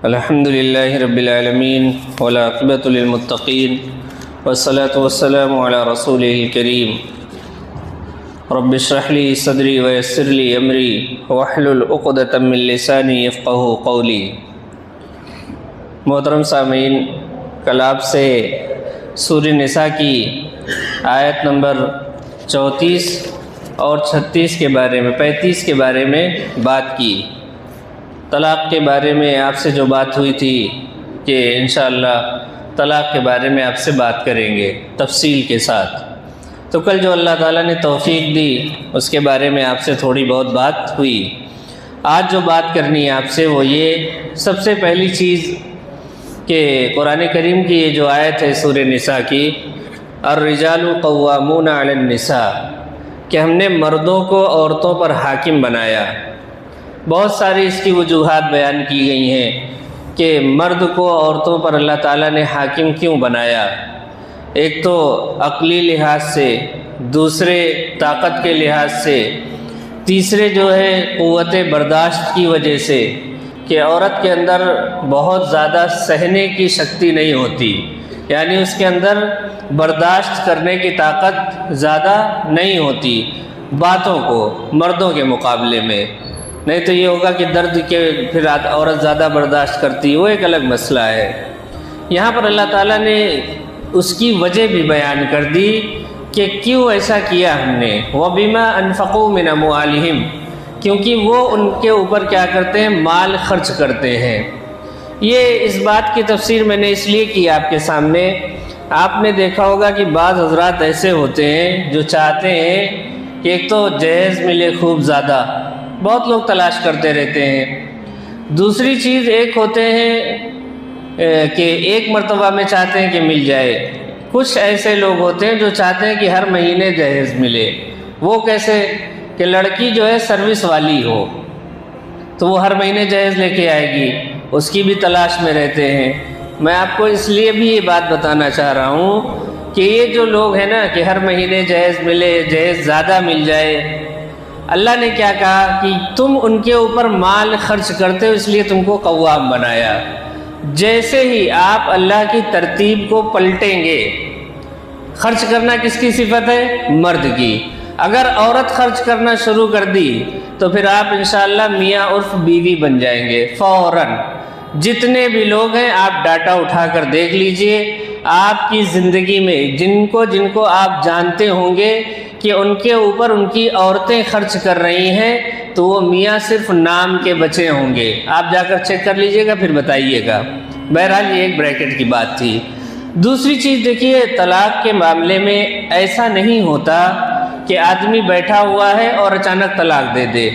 الحمد لله رب العالمين والعاقبة للمتقين والصلاة والسلام على رسوله الكريم رب اشرح لي صدري ويسر لي أمري واحلل عقدة من لساني يفقهوا قولي۔ محترم سامعین، کل آپ سے سورہ نساء کی آیت نمبر 34 اور 36 کے بارے میں 35 کے بارے میں بات کی۔ طلاق کے بارے میں آپ سے جو بات ہوئی تھی کہ انشاءاللہ طلاق کے بارے میں آپ سے بات کریں گے تفصیل کے ساتھ، تو کل جو اللہ تعالیٰ نے توفیق دی اس کے بارے میں آپ سے تھوڑی بہت بات ہوئی۔ آج جو بات کرنی ہے آپ سے وہ یہ، سب سے پہلی چیز کہ قرآن کریم کی یہ جو آیت ہے سورہ نساء کی، الرجال قوامون علی النساء، کہ ہم نے مردوں کو عورتوں پر حاکم بنایا۔ بہت ساری اس کی وجوہات بیان کی گئی ہیں کہ مرد کو عورتوں پر اللہ تعالیٰ نے حاکم کیوں بنایا۔ ایک تو عقلی لحاظ سے، دوسرے طاقت کے لحاظ سے، تیسرے جو ہے قوت برداشت کی وجہ سے کہ عورت کے اندر بہت زیادہ سہنے کی شکتی نہیں ہوتی، یعنی اس کے اندر برداشت کرنے کی طاقت زیادہ نہیں ہوتی باتوں کو مردوں کے مقابلے میں۔ نہیں تو یہ ہوگا کہ درد کے پھر عورت زیادہ برداشت کرتی ہے، وہ ایک الگ مسئلہ ہے۔ یہاں پر اللہ تعالیٰ نے اس کی وجہ بھی بیان کر دی کہ کیوں ایسا کیا ہم نے، وَبِمَا أَنفَقُوا مِنْ أَمْوَالِهِمْ، کیونکہ وہ ان کے اوپر کیا کرتے ہیں، مال خرچ کرتے ہیں۔ یہ اس بات کی تفسیر میں نے اس لیے کی آپ کے سامنے، آپ نے دیکھا ہوگا کہ بعض حضرات ایسے ہوتے ہیں جو چاہتے ہیں کہ ایک تو جہیز ملے خوب زیادہ، بہت لوگ تلاش کرتے رہتے ہیں۔ دوسری چیز ایک ہوتے ہیں کہ ایک مرتبہ میں چاہتے ہیں کہ مل جائے۔ کچھ ایسے لوگ ہوتے ہیں جو چاہتے ہیں کہ ہر مہینے جہیز ملے۔ وہ کیسے کہ لڑکی جو ہے سروس والی ہو تو وہ ہر مہینے جہیز لے کے آئے گی، اس کی بھی تلاش میں رہتے ہیں۔ میں آپ کو اس لیے بھی یہ بات بتانا چاہ رہا ہوں کہ یہ جو لوگ ہیں نا کہ ہر مہینے جہیز ملے، جہیز زیادہ مل جائے، اللہ نے کیا کہا کہ تم ان کے اوپر مال خرچ کرتے ہو اس لیے تم کو قوام بنایا۔ جیسے ہی آپ اللہ کی ترتیب کو پلٹیں گے، خرچ کرنا کس کی صفت ہے؟ مرد کی۔ اگر عورت خرچ کرنا شروع کر دی تو پھر آپ انشاءاللہ میاں عرف بیوی بن جائیں گے فوراً۔ جتنے بھی لوگ ہیں آپ ڈاٹا اٹھا کر دیکھ لیجئے، آپ کی زندگی میں جن کو آپ جانتے ہوں گے کہ ان کے اوپر ان کی عورتیں خرچ کر رہی ہیں تو وہ میاں صرف نام کے بچے ہوں گے۔ آپ جا کر چیک کر لیجئے گا، پھر بتائیے گا۔ بہرحال یہ ایک بریکٹ کی بات تھی۔ دوسری چیز دیکھیے، طلاق کے معاملے میں ایسا نہیں ہوتا کہ آدمی بیٹھا ہوا ہے اور اچانک طلاق دے دے۔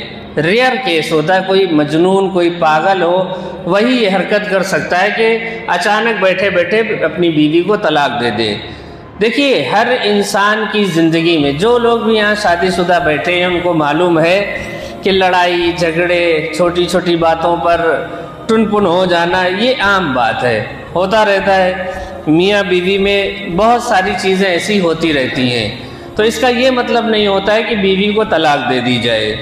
ریئر کیس ہوتا ہے، کوئی مجنون کوئی پاگل ہو وہی یہ حرکت کر سکتا ہے کہ اچانک بیٹھے بیٹھے اپنی بیوی کو طلاق دے دے۔ دیکھیے، ہر انسان کی زندگی میں جو لوگ بھی یہاں شادی شدہ بیٹھے ہیں ان کو معلوم ہے کہ لڑائی جھگڑے، چھوٹی چھوٹی باتوں پر ٹن پن ہو جانا یہ عام بات ہے، ہوتا رہتا ہے۔ میاں بیوی میں بہت ساری چیزیں ایسی ہوتی رہتی ہیں، تو اس کا یہ مطلب نہیں ہوتا ہے کہ بیوی کو طلاق دے دی جائے۔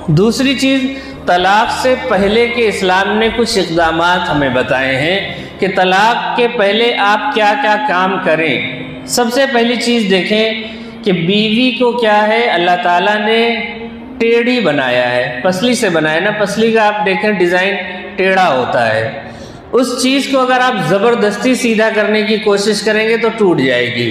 دوسری چیز، طلاق سے پہلے کے اسلام نے کچھ اقدامات ہمیں بتائے ہیں کہ طلاق کے پہلے آپ کیا کیا کام کریں۔ سب سے پہلی چیز دیکھیں کہ بیوی کو کیا ہے، اللہ تعالیٰ نے ٹیڑھی بنایا ہے، پسلی سے بنایا نا، پسلی کا آپ دیکھیں ڈیزائن ٹیڑھا ہوتا ہے۔ اس چیز کو اگر آپ زبردستی سیدھا کرنے کی کوشش کریں گے تو ٹوٹ جائے گی۔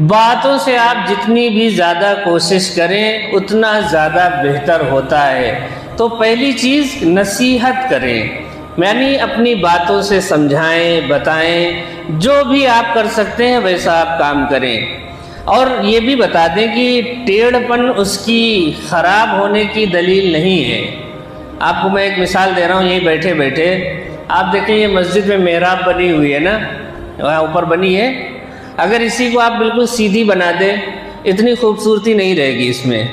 باتوں سے آپ جتنی بھی زیادہ کوشش کریں اتنا زیادہ بہتر ہوتا ہے۔ تو پہلی چیز نصیحت کریں، یعنی اپنی باتوں سے سمجھائیں، بتائیں، جو بھی آپ کر سکتے ہیں ویسا آپ کام کریں۔ اور یہ بھی بتا دیں کہ ٹیڑھ پن اس کی خراب ہونے کی دلیل نہیں ہے۔ آپ کو میں ایک مثال دے رہا ہوں، یہیں بیٹھے بیٹھے آپ دیکھیں یہ مسجد میں محراب بنی ہوئی ہے نا، وہاں اوپر بنی ہے، اگر اسی کو آپ بالکل سیدھی بنا دیں اتنی خوبصورتی نہیں رہے گی اس میں،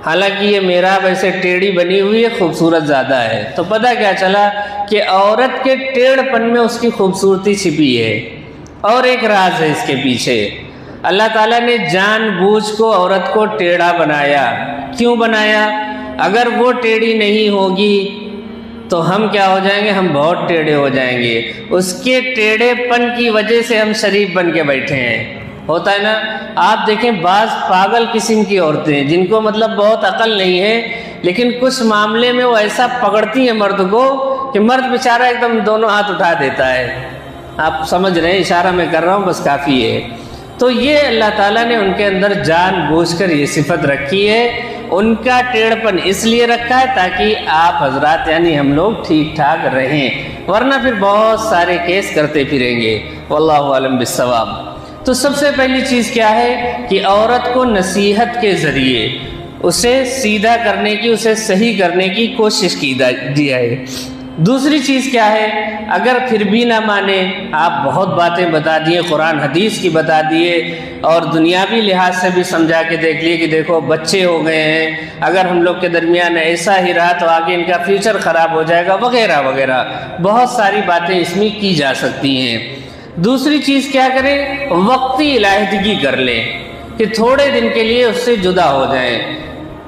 حالانکہ یہ محراب ایسے ٹیڑھی بنی ہوئی ہے، خوبصورت زیادہ ہے۔ تو پتہ کیا چلا کہ عورت کے ٹیڑھ پن میں اس کی خوبصورتی چھپی ہے۔ اور ایک راز ہے اس کے پیچھے، اللہ تعالیٰ نے جان بوجھ کو عورت کو ٹیڑھا بنایا۔ کیوں بنایا؟ اگر وہ ٹیڑھی نہیں ہوگی تو ہم کیا ہو جائیں گے؟ ہم بہت ٹیڑھے ہو جائیں گے۔ اس کے ٹیڑھے پن کی وجہ سے ہم شریف بن کے بیٹھے ہیں۔ ہوتا ہے نا، آپ دیکھیں بعض پاگل قسم کی عورتیں ہیں جن کو مطلب بہت عقل نہیں ہے، لیکن کچھ معاملے میں وہ ایسا پکڑتی ہیں مرد کو کہ مرد بیچارہ ایک دم دونوں ہاتھ اٹھا دیتا ہے۔ آپ سمجھ رہے ہیں، اشارہ میں کر رہا ہوں بس کافی ہے۔ تو یہ اللہ تعالیٰ نے ان کے اندر جان بوجھ کر یہ صفت رکھی ہے۔ ان کا ٹیڑھپن اس لیے رکھا ہے تاکہ آپ حضرات یعنی ہم لوگ ٹھیک ٹھاک رہیں، ورنہ پھر بہت سارے کیس کرتے پھریں گے۔ واللہ عالم بالصواب۔ تو سب سے پہلی چیز کیا ہے کہ عورت کو نصیحت کے ذریعے اسے سیدھا کرنے کی، اسے صحیح کرنے کی کوشش کی جائے۔ دوسری چیز کیا ہے، اگر پھر بھی نہ مانے، آپ بہت باتیں بتا دیے، قرآن حدیث کی بتا دیے اور دنیاوی لحاظ سے بھی سمجھا کے دیکھ لیے کہ دیکھو بچے ہو گئے ہیں، اگر ہم لوگ کے درمیان ایسا ہی رہا تو آگے ان کا فیوچر خراب ہو جائے گا وغیرہ وغیرہ، بہت ساری باتیں اس میں کی جا سکتی ہیں۔ دوسری چیز کیا کریں، وقتی علیحدگی کر لیں کہ تھوڑے دن کے لیے اس سے جدا ہو جائیں،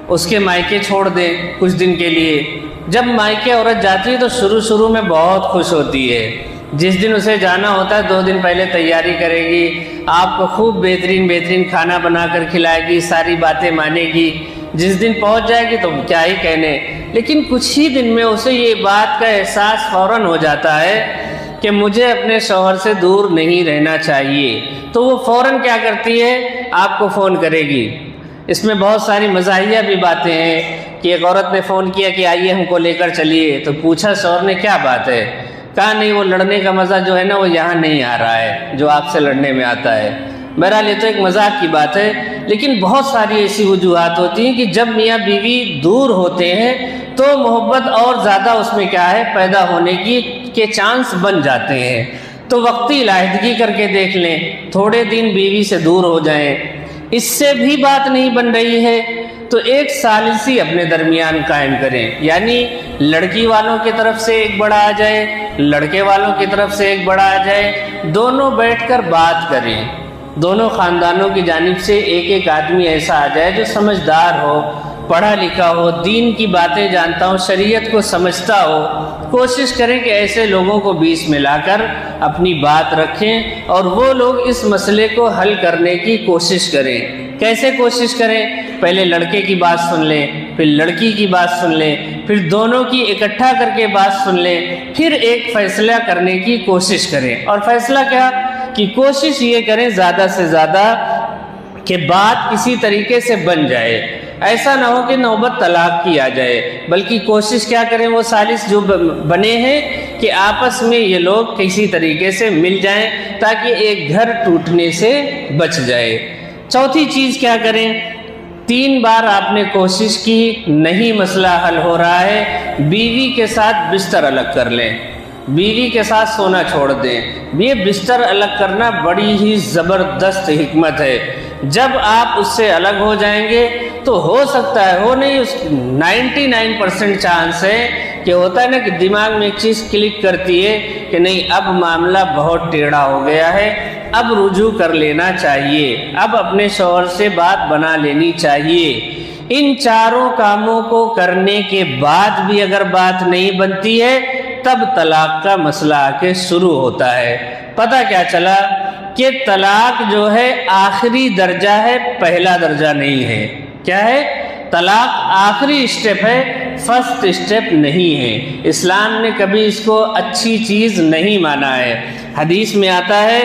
اس کے مائکے چھوڑ دیں کچھ دن کے لیے۔ جب مائکے عورت جاتی ہے تو شروع میں بہت خوش ہوتی ہے، جس دن اسے جانا ہوتا ہے 2 دن پہلے تیاری کرے گی، آپ کو خوب بہترین کھانا بنا کر کھلائے گی، ساری باتیں مانے گی۔ جس دن پہنچ جائے گی تو کیا ہی کہنے، لیکن کچھ ہی دن میں اسے یہ بات کا احساس فوراً ہو جاتا ہے کہ مجھے اپنے شوہر سے دور نہیں رہنا چاہیے، تو وہ فوراً کیا کرتی ہے، آپ کو فون کرے گی۔ اس میں بہت ساری مزاحیہ بھی باتیں ہیں کہ ایک عورت نے فون کیا کہ آئیے ہم کو لے کر چلیے، تو پوچھا شوہر نے کیا بات ہے، کہا نہیں وہ لڑنے کا مزہ جو ہے نا وہ یہاں نہیں آ رہا ہے جو آپ سے لڑنے میں آتا ہے۔ بہرحال یہ تو ایک مذاق کی بات ہے، لیکن بہت ساری ایسی وجوہات ہوتی ہیں کہ جب میاں بیوی دور ہوتے ہیں تو محبت اور زیادہ اس میں کیا ہے پیدا ہونے کے چانس بن جاتے ہیں۔ تو وقتی علیحدگی کر کے دیکھ لیں، تھوڑے دن بیوی سے دور ہو جائیں، اس سے بھی بات نہیں بن رہی ہے تو ایک ثالثی اپنے درمیان قائم کریں، یعنی لڑکی والوں کی طرف سے ایک بڑا آ جائے، لڑکے والوں کی طرف سے ایک بڑا آ جائے، دونوں بیٹھ کر بات کریں، دونوں خاندانوں کی جانب سے ایک آدمی ایسا آ جائے جو سمجھدار ہو، پڑھا لکھا ہو، دین کی باتیں جانتا ہو، شریعت کو سمجھتا ہو۔ کوشش کریں کہ ایسے لوگوں کو بیچ میں لا کر اپنی بات رکھیں اور وہ لوگ اس مسئلے کو حل کرنے کی کوشش کریں۔ کیسے کوشش کریں؟ پہلے لڑکے کی بات سن لیں، پھر لڑکی کی بات سن لیں، پھر دونوں کی اکٹھا کر کے بات سن لیں، پھر ایک فیصلہ کرنے کی کوشش کریں۔ اور فیصلہ کیا کہ کوشش یہ کریں زیادہ سے زیادہ کہ بات کسی طریقے سے بن جائے، ایسا نہ ہو کہ نوبت طلاق کی آ جائے، بلکہ کوشش کیا کریں وہ ثالث جو بنے ہیں کہ آپس میں یہ لوگ کسی طریقے سے مل جائیں تاکہ ایک گھر ٹوٹنے سے بچ جائے۔ چوتھی چیز کیا کریں، 3 بار آپ نے کوشش کی نہیں مسئلہ حل ہو رہا ہے، بیوی کے ساتھ بستر الگ کر لیں، بیوی کے ساتھ سونا چھوڑ دیں۔ یہ بستر الگ کرنا بڑی ہی زبردست حکمت ہے۔ جب آپ اس سے الگ ہو جائیں گے تو ہو سکتا ہے، ہو نہیں، اس 99% چانس ہے کہ ہوتا ہے نا کہ دماغ میں ایک چیز کلک کرتی ہے کہ نہیں اب معاملہ بہت ٹیڑھا ہو گیا ہے، اب رجوع کر لینا چاہیے، اب اپنے شوہر سے بات بنا لینی چاہیے۔ ان چاروں کاموں کو کرنے کے بعد بھی اگر بات نہیں بنتی ہے تب طلاق کا مسئلہ آ کے شروع ہوتا ہے۔ پتہ کیا چلا کہ طلاق جو ہے آخری درجہ ہے، پہلا درجہ نہیں ہے۔ کیا ہے؟ طلاق آخری اسٹیپ ہے، فرسٹ اسٹیپ نہیں ہے۔ اسلام نے کبھی اس کو اچھی چیز نہیں مانا ہے۔ حدیث میں آتا ہے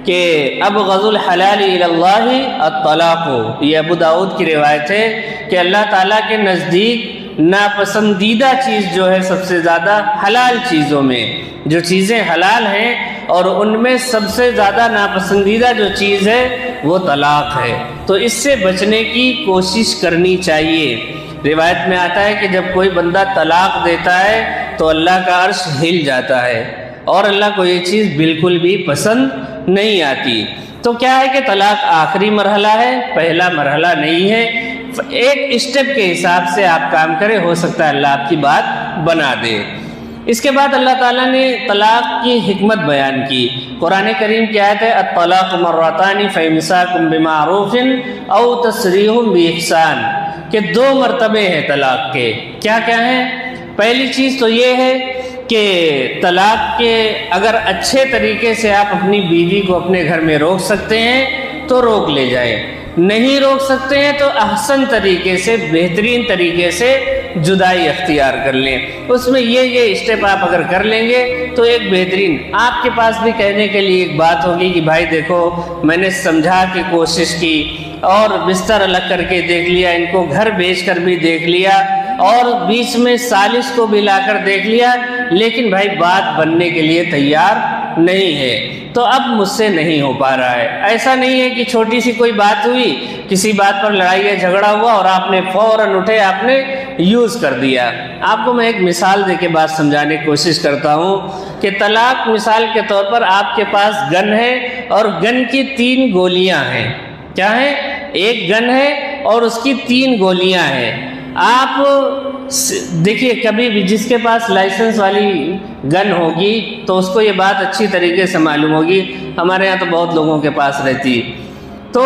کہ ابغض الحلال الی اللہ الطلاق، یہ ابو داؤد کی روایت ہے کہ اللہ تعالیٰ کے نزدیک ناپسندیدہ چیز جو ہے سب سے زیادہ حلال چیزوں میں، جو چیزیں حلال ہیں اور ان میں سب سے زیادہ ناپسندیدہ جو چیز ہے وہ طلاق ہے، تو اس سے بچنے کی کوشش کرنی چاہیے۔ روایت میں آتا ہے کہ جب کوئی بندہ طلاق دیتا ہے تو اللہ کا عرش ہل جاتا ہے اور اللہ کو یہ چیز بالکل بھی پسند نہیں آتی۔ تو کیا ہے کہ طلاق آخری مرحلہ ہے، پہلا مرحلہ نہیں ہے۔ ایک اسٹیپ کے حساب سے آپ کام کریں، ہو سکتا ہے اللہ آپ کی بات بنا دے۔ اس کے بعد اللہ تعالیٰ نے طلاق کی حکمت بیان کی۔ قرآن کریم کی آیت ہے الطلاق مرتان فامساک بمعروف او تسریح باحسان، کہ 2 مرتبے ہیں طلاق کے۔ کیا کیا ہیں؟ پہلی چیز تو یہ ہے کہ طلاق کے اگر اچھے طریقے سے آپ اپنی بیوی کو اپنے گھر میں روک سکتے ہیں تو روک لے جائیں، نہیں روک سکتے ہیں تو احسن طریقے سے، بہترین طریقے سے جدائی اختیار کر لیں۔ اس میں یہ اسٹیپ آپ اگر کر لیں گے تو ایک بہترین، آپ کے پاس بھی کہنے کے لیے ایک بات ہوگی کہ بھائی دیکھو میں نے سمجھا کے کوشش کی اور بستر الگ کر کے دیکھ لیا، ان کو گھر بیچ کر بھی دیکھ لیا اور بیچ میں سالس کو بھی لا کر دیکھ لیا، لیکن بھائی بات بننے کے لیے تیار نہیں ہے، تو اب مجھ سے نہیں ہو پا رہا ہے۔ ایسا نہیں ہے کہ چھوٹی سی کوئی بات ہوئی، کسی بات پر لڑائی یا جھگڑا ہوا اور آپ نے فوراً اٹھے آپ نے یوز کر دیا۔ آپ کو میں ایک مثال دے کے بات سمجھانے کی کوشش کرتا ہوں کہ طلاق مثال کے طور پر آپ کے پاس گن ہے اور گن کی 3 گولیاں ہیں۔ کیا ہے؟ ایک گن ہے اور اس کی 3 گولیاں ہیں۔ آپ دیکھیے کبھی بھی جس کے پاس لائسنس والی گن ہوگی تو اس کو یہ بات اچھی طریقے سے معلوم ہوگی، ہمارے یہاں تو بہت لوگوں کے پاس رہتی۔ تو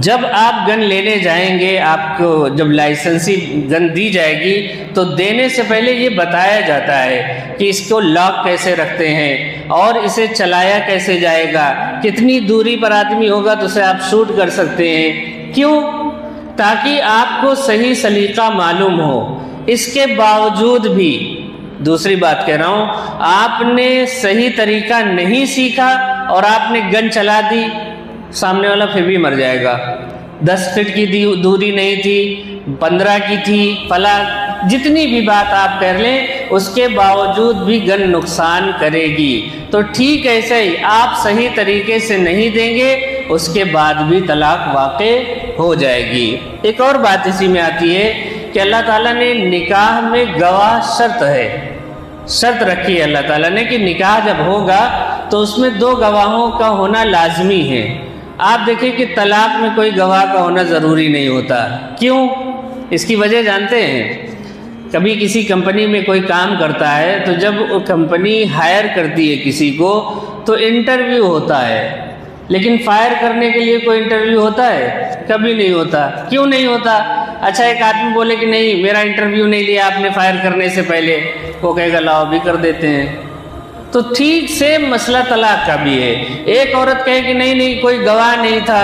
جب آپ گن لینے جائیں گے، آپ کو جب لائسنسی گن دی جائے گی تو دینے سے پہلے یہ بتایا جاتا ہے کہ اس کو لاک کیسے رکھتے ہیں اور اسے چلایا کیسے جائے گا، کتنی دوری پر آدمی ہوگا تو اسے آپ شوٹ کر سکتے ہیں۔ کیوں؟ تاکہ آپ کو صحیح سلیقہ معلوم ہو۔ اس کے باوجود بھی دوسری بات کہہ رہا ہوں، آپ نے صحیح طریقہ نہیں سیکھا اور آپ نے گن چلا دی، سامنے والا پھر بھی مر جائے گا۔ 10 فٹ کی دوری نہیں تھی، 15 کی تھی، فلاں جتنی بھی بات آپ کر لیں اس کے باوجود بھی گن نقصان کرے گی۔ تو ٹھیک ایسے ہی آپ صحیح طریقے سے نہیں دیں گے، اس کے بعد بھی طلاق واقع ہو جائے گی۔ ایک اور بات اسی میں آتی ہے کہ اللہ تعالیٰ نے نکاح میں گواہ شرط رکھی ہے اللہ تعالیٰ نے کہ نکاح جب ہوگا تو اس میں 2 گواہوں کا ہونا لازمی ہے۔ آپ دیکھیں کہ طلاق میں کوئی گواہ کا ہونا ضروری نہیں ہوتا۔ کیوں؟ اس کی وجہ جانتے ہیں؟ کبھی کسی کمپنی میں کوئی کام کرتا ہے تو جب وہ کمپنی ہائر کرتی ہے کسی کو تو انٹرویو ہوتا ہے، لیکن فائر کرنے کے لیے کوئی انٹرویو ہوتا ہے؟ کبھی نہیں ہوتا۔ کیوں نہیں ہوتا؟ اچھا ایک آدمی بولے کہ نہیں میرا انٹرویو نہیں لیا آپ نے فائر کرنے سے پہلے، وہ کہے گا لاؤ بھی کر دیتے ہیں۔ تو ٹھیک سے مسئلہ طلاق کا بھی ہے۔ ایک عورت کہے کہ نہیں کوئی گواہ نہیں تھا،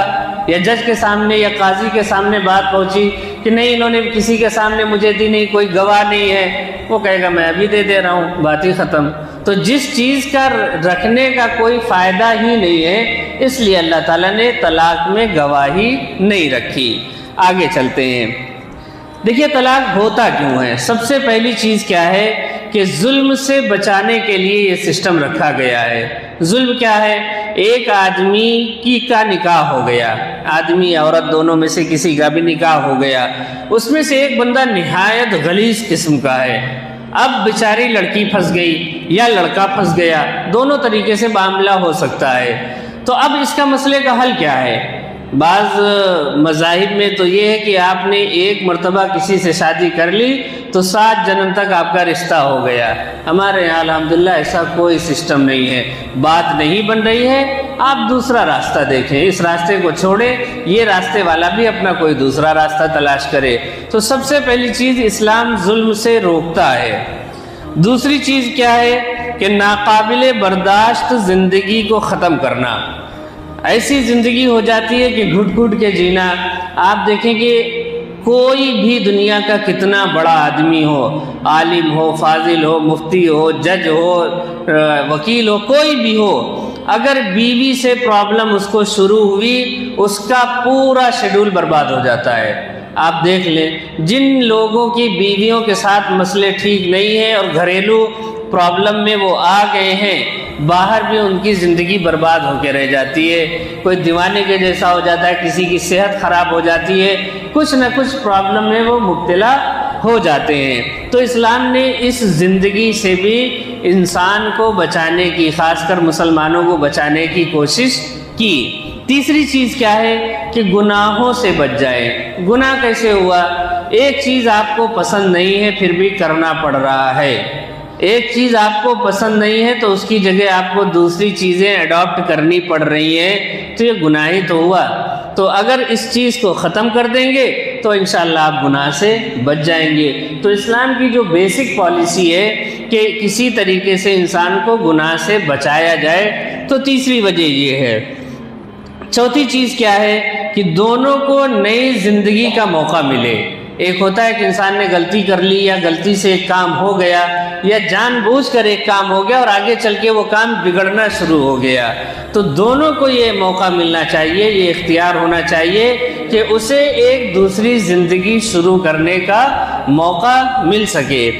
یا جج کے سامنے یا قاضی کے سامنے بات پہنچی کہ نہیں انہوں نے کسی کے سامنے مجھے دی نہیں، کوئی گواہ نہیں ہے، وہ کہے گا میں ابھی دے رہا ہوں، بات ہی ختم۔ تو جس چیز کا رکھنے کا کوئی فائدہ ہی نہیں ہے، اس لیے اللہ تعالیٰ نے طلاق میں گواہی نہیں رکھی۔ آگے چلتے ہیں۔ دیکھیے طلاق ہوتا کیوں ہے؟ سب سے پہلی چیز کیا ہے کہ ظلم سے بچانے کے لیے یہ سسٹم رکھا گیا ہے۔ ظلم کیا ہے؟ ایک آدمی کا نکاح ہو گیا، آدمی عورت دونوں میں سے کسی کا بھی نکاح ہو گیا، اس میں سے ایک بندہ نہایت غلیظ قسم کا ہے، اب بیچاری لڑکی پھنس گئی یا لڑکا پھنس گیا، دونوں طریقے سے معاملہ ہو سکتا ہے۔ تو اب اس کا مسئلے کا حل کیا ہے؟ بعض مذاہب میں تو یہ ہے کہ آپ نے ایک مرتبہ کسی سے شادی کر لی تو 7 جنم تک آپ کا رشتہ ہو گیا۔ ہمارے یہاں الحمدللہ ایسا کوئی سسٹم نہیں ہے، بات نہیں بن رہی ہے آپ دوسرا راستہ دیکھیں، اس راستے کو چھوڑیں، یہ راستے والا بھی اپنا کوئی دوسرا راستہ تلاش کرے۔ تو سب سے پہلی چیز اسلام ظلم سے روکتا ہے۔ دوسری چیز کیا ہے کہ ناقابل برداشت زندگی کو ختم کرنا۔ ایسی زندگی ہو جاتی ہے کہ گھٹ گھٹ کے جینا۔ آپ دیکھیں کہ کوئی بھی دنیا کا کتنا بڑا آدمی ہو، عالم ہو، فاضل ہو، مفتی ہو، جج ہو، وکیل ہو، کوئی بھی ہو، اگر بیوی سے پرابلم اس کو شروع ہوئی اس کا پورا شیڈول برباد ہو جاتا ہے۔ آپ دیکھ لیں جن لوگوں کی بیویوں کے ساتھ مسئلے ٹھیک نہیں ہیں اور گھریلو پرابلم میں وہ آ گئے ہیں، باہر بھی ان کی زندگی برباد ہو کے رہ جاتی ہے۔ کوئی دیوانے کے جیسا ہو جاتا ہے، کسی کی صحت خراب ہو جاتی ہے، کچھ نہ کچھ پرابلم میں وہ مبتلا ہو جاتے ہیں۔ تو اسلام نے اس زندگی سے بھی انسان کو بچانے کی، خاص کر مسلمانوں کو بچانے کی کوشش کی۔ تیسری چیز کیا ہے کہ گناہوں سے بچ جائیں۔ گناہ کیسے ہوا؟ ایک چیز آپ کو پسند نہیں ہے پھر بھی کرنا پڑ رہا ہے، ایک چیز آپ کو پسند نہیں ہے تو اس کی جگہ آپ کو دوسری چیزیں اڈاپٹ کرنی پڑ رہی ہیں، تو یہ گناہ ہی تو ہوا۔ تو اگر اس چیز کو ختم کر دیں گے تو انشاءاللہ آپ گناہ سے بچ جائیں گے۔ تو اسلام کی جو بیسک پالیسی ہے کہ کسی طریقے سے انسان کو گناہ سے بچایا جائے، تو تیسری وجہ یہ ہے۔ چوتھی چیز کیا ہے کہ دونوں کو نئی زندگی کا موقع ملے۔ ایک ہوتا ہے کہ انسان نے غلطی کر لی یا غلطی سے ایک کام ہو گیا یا جان بوجھ کر ایک کام ہو گیا اور آگے چل کے وہ کام بگڑنا شروع ہو گیا، تو دونوں کو یہ موقع ملنا چاہیے، یہ اختیار ہونا چاہیے کہ اسے ایک دوسری زندگی شروع کرنے کا موقع مل سکے۔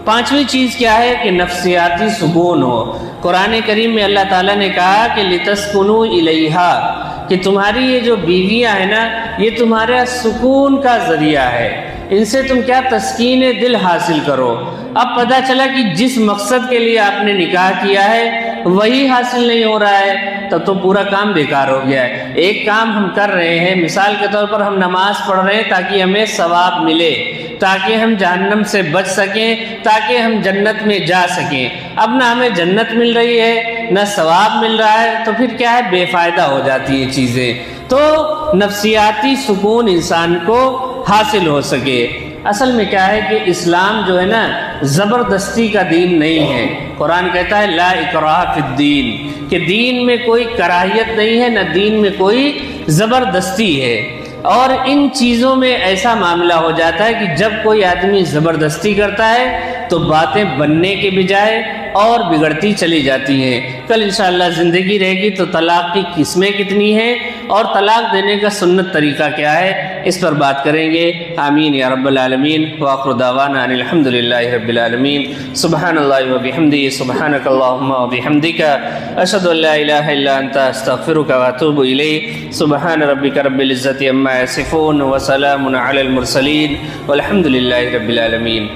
پانچویں چیز کیا ہے کہ نفسیاتی سکون ہو۔ قرآن کریم میں اللہ تعالیٰ نے کہا کہ لِتَسْكُنُوا إِلَيْهَا، کہ تمہاری یہ جو بیویاں ہیں نا، یہ تمہارا سکون کا ذریعہ ہے، ان سے تم کیا تسکین دل حاصل کرو۔ اب پتہ چلا کہ جس مقصد کے لیے آپ نے نکاح کیا ہے وہی حاصل نہیں ہو رہا ہے، تب تو پورا کام بیکار ہو گیا ہے۔ ایک کام ہم کر رہے ہیں، مثال کے طور پر ہم نماز پڑھ رہے ہیں تاکہ ہمیں ثواب ملے، تاکہ ہم جہنم سے بچ سکیں، تاکہ ہم جنت میں جا سکیں۔ اب نہ ہمیں جنت مل رہی ہے نہ ثواب مل رہا ہے، تو پھر کیا ہے، بے فائدہ ہو جاتی ہے چیزیں۔ تو نفسیاتی سکون انسان کو حاصل ہو سکے۔ اصل میں کیا ہے کہ اسلام جو ہے نا زبردستی کا دین نہیں ہے۔ قرآن کہتا ہے لا اکراہ فی الدین، کہ دین میں کوئی کراہیت نہیں ہے، نہ دین میں کوئی زبردستی ہے۔ اور ان چیزوں میں ایسا معاملہ ہو جاتا ہے کہ جب کوئی آدمی زبردستی کرتا ہے تو باتیں بننے کے بجائے اور بگڑتی چلی جاتی ہیں۔ کل انشاءاللہ زندگی رہے گی تو طلاق کی قسمیں کتنی ہیں اور طلاق دینے کا سنت طریقہ کیا ہے، اس پر بات کریں گے۔ آمین یا رب العالمین۔ وآخر دعوانا ان الحمدللہ رب العالمین۔ سبحان اللہ وبحمدہ، سبحانک اللہم وبحمدک، اشہد ان لا الہ الا انت، استغفرک واتوب الیک۔ سبحان ربک رب العزۃ عما یصفون وسلام علی المرسلین والحمد للہ رب العالمین۔